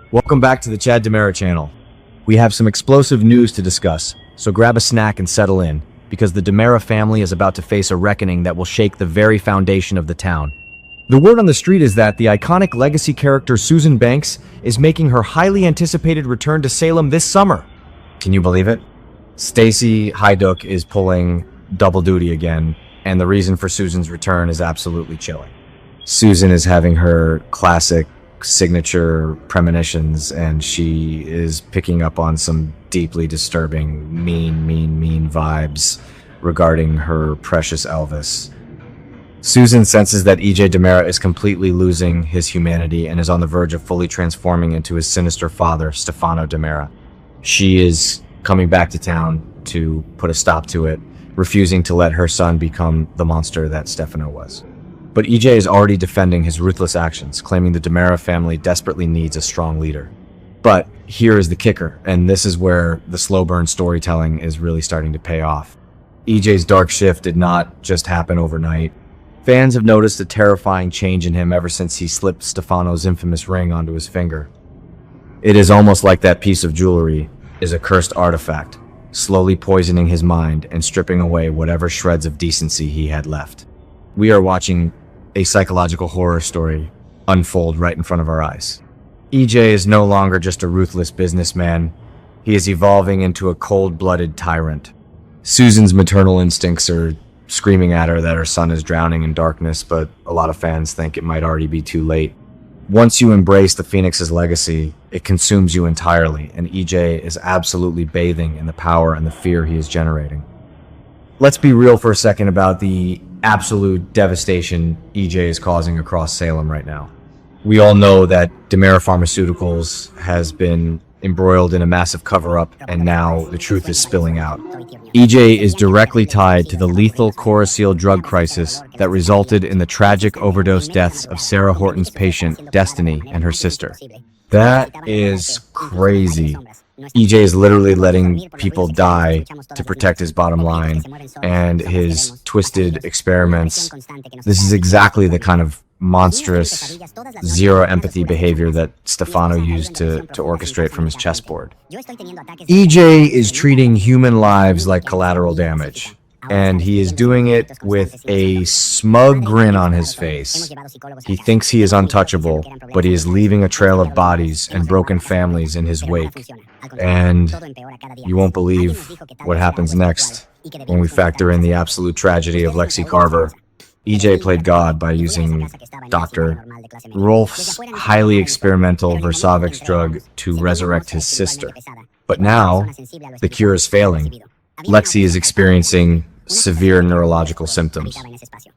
Welcome back to the Chad DiMera channel. We have some explosive news to discuss, so grab a snack and settle in, because the DiMera family is about to face a reckoning that will shake the very foundation of the town. The word on the street is that the iconic legacy character Susan Banks is making her highly anticipated return to Salem this summer. Can you believe it? Stacy Hajduk is pulling double duty again, and the reason for Susan's return is absolutely chilling. Susan is having her classic signature premonitions, and she is picking up on some deeply disturbing, mean vibes regarding her precious Elvis. Susan senses that EJ DiMera is completely losing his humanity and is on the verge of fully transforming into his sinister father, Stefano DiMera. She is coming back to town to put a stop to it, refusing to let her son become the monster that Stefano was. But EJ is already defending his ruthless actions, claiming the DiMera family desperately needs a strong leader. But here is the kicker, and this is where the slow burn storytelling is really starting to pay off. EJ's dark shift did not just happen overnight. Fans have noticed a terrifying change in him ever since he slipped Stefano's infamous ring onto his finger. It is almost like that piece of jewelry is a cursed artifact, slowly poisoning his mind and stripping away whatever shreds of decency he had left. We are watching a psychological horror story unfold right in front of our eyes. EJ is no longer just a ruthless businessman. He is evolving into a cold-blooded tyrant. Susan's maternal instincts are screaming at her that her son is drowning in darkness, but a lot of fans think it might already be too late. Once you embrace the Phoenix's legacy, it consumes you entirely, and EJ is absolutely bathing in the power and the fear he is generating. Let's be real for a second about the absolute devastation EJ is causing across Salem right now. We all know that DiMera Pharmaceuticals has been embroiled in a massive cover-up, and now the truth is spilling out. EJ is directly tied to the lethal Coracil drug crisis that resulted in the tragic overdose deaths of Sarah Horton's patient, Destiny, and her sister. That is crazy. EJ is literally letting people die to protect his bottom line and his twisted experiments. This is exactly the kind of monstrous, zero empathy behavior that Stefano used to orchestrate from his chessboard. EJ is treating human lives like collateral damage, and he is doing it with a smug grin on his face. He thinks he is untouchable, but he is leaving a trail of bodies and broken families in his wake. And you won't believe what happens next when we factor in the absolute tragedy of Lexie Carver. EJ played God by using Dr. Rolf's highly experimental Versavix drug to resurrect his sister. But now, the cure is failing. Lexie is experiencing severe neurological symptoms,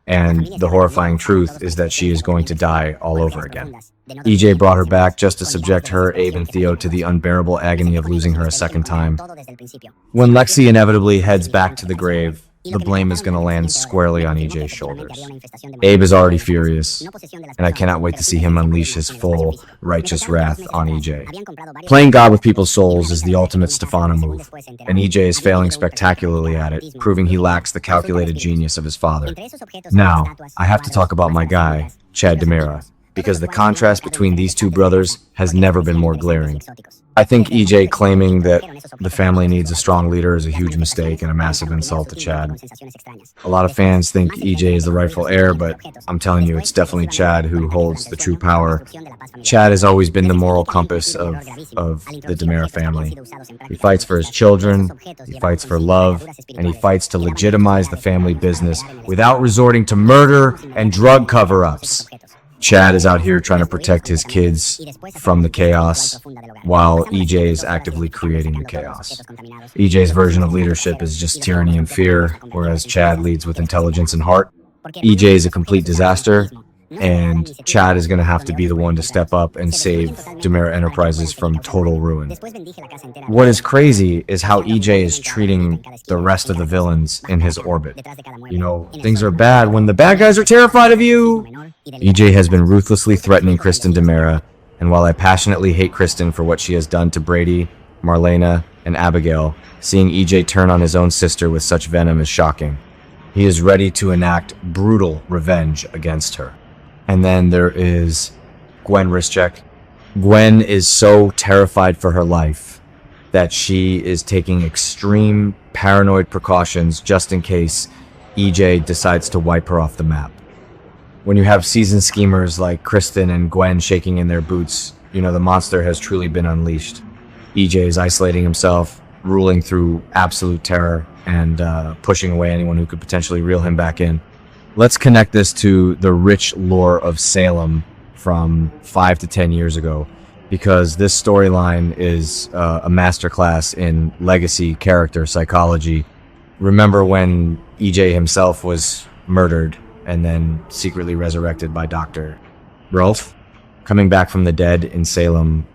and the horrifying truth is that she is going to die all over again. EJ brought her back just to subject her, Abe, and Theo to the unbearable agony of losing her a second time. When Lexie inevitably heads back to the grave, the blame is going to land squarely on EJ's shoulders. Abe is already furious, and I cannot wait to see him unleash his full, righteous wrath on EJ. Playing God with people's souls is the ultimate Stefano move, and EJ is failing spectacularly at it, proving he lacks the calculated genius of his father. Now, I have to talk about my guy, Chad DiMera, because the contrast between these two brothers has never been more glaring. I think EJ claiming that the family needs a strong leader is a huge mistake and a massive insult to Chad. A lot of fans think EJ is the rightful heir, but I'm telling you, it's definitely Chad who holds the true power. Chad has always been the moral compass of the DiMera family. He fights for his children, he fights for love, and he fights to legitimize the family business without resorting to murder and drug cover-ups. Chad is out here trying to protect his kids from the chaos, while EJ is actively creating the chaos. EJ's version of leadership is just tyranny and fear, whereas Chad leads with intelligence and heart. EJ is a complete disaster, and Chad is going to have to be the one to step up and save DiMera Enterprises from total ruin. What is crazy is how EJ is treating the rest of the villains in his orbit. You know, things are bad when the bad guys are terrified of you. EJ has been ruthlessly threatening Kristen DiMera, and while I passionately hate Kristen for what she has done to Brady, Marlena, and Abigail, seeing EJ turn on his own sister with such venom is shocking. He is ready to enact brutal revenge against her. And then there is Gwen Rizczech. Gwen is so terrified for her life that she is taking extreme paranoid precautions just in case EJ decides to wipe her off the map. When you have seasoned schemers like Kristen and Gwen shaking in their boots, you know the monster has truly been unleashed. EJ is isolating himself, ruling through absolute terror, and pushing away anyone who could potentially reel him back in. Let's connect this to the rich lore of Salem from 5 to 10 years ago, because this storyline is a masterclass in legacy character psychology. Remember when EJ himself was murdered and then secretly resurrected by Dr. Rolf? Coming back from the dead in Salem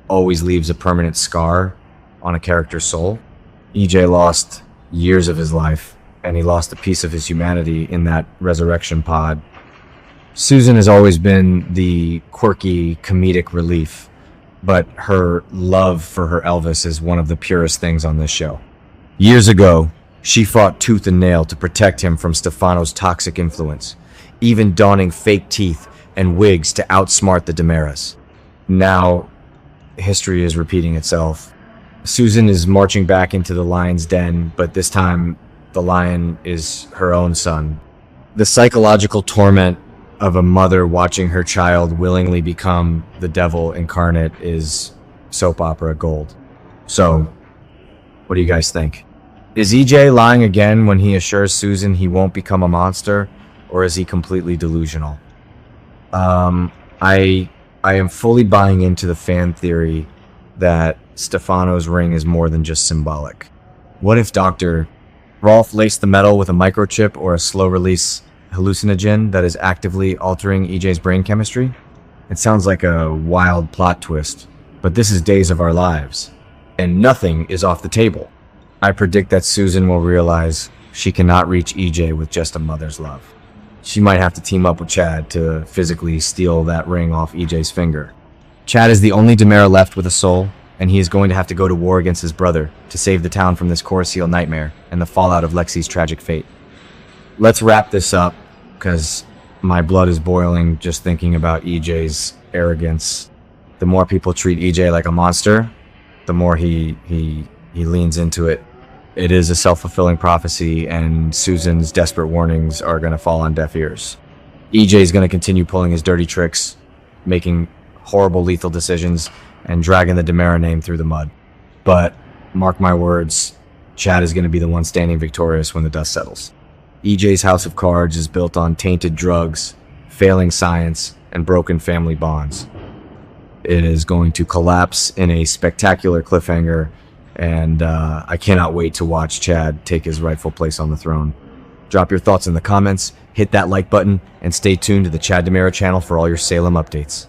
always leaves a permanent scar on a character's soul. EJ lost years of his life, and he lost a piece of his humanity in that resurrection pod. Susan has always been the quirky comedic relief, but her love for her Elvis is one of the purest things on this show. Years ago, she fought tooth and nail to protect him from Stefano's toxic influence, even donning fake teeth and wigs to outsmart the DiMeras. Now, history is repeating itself. Susan is marching back into the lion's den, but this time the lion is her own son. The psychological torment of a mother watching her child willingly become the devil incarnate is soap opera gold. So, what do you guys think? Is EJ lying again when he assures Susan he won't become a monster, or is he completely delusional? I am fully buying into the fan theory that Stefano's ring is more than just symbolic. What if Dr. Rolf laced the metal with a microchip or a slow-release hallucinogen that is actively altering EJ's brain chemistry? It sounds like a wild plot twist, but this is days of our lives, and nothing is off the table. I predict that Susan will realize she cannot reach EJ with just a mother's love. She might have to team up with Chad to physically steal that ring off EJ's finger. Chad is the only DiMera left with a soul, and he is going to have to go to war against his brother to save the town from this Coruscant nightmare and the fallout of Lexie's tragic fate. Let's wrap this up, because my blood is boiling just thinking about EJ's arrogance. The more people treat EJ like a monster, the more he leans into it. It is a self-fulfilling prophecy, and Susan's desperate warnings are going to fall on deaf ears. EJ is going to continue pulling his dirty tricks, making horrible lethal decisions, and dragging the DiMera name through the mud. But, mark my words, Chad is going to be the one standing victorious when the dust settles. EJ's house of cards is built on tainted drugs, failing science, and broken family bonds. It is going to collapse in a spectacular cliffhanger, and I cannot wait to watch Chad take his rightful place on the throne. Drop your thoughts in the comments, hit that like button, and stay tuned to the Chad DiMera channel for all your Salem updates.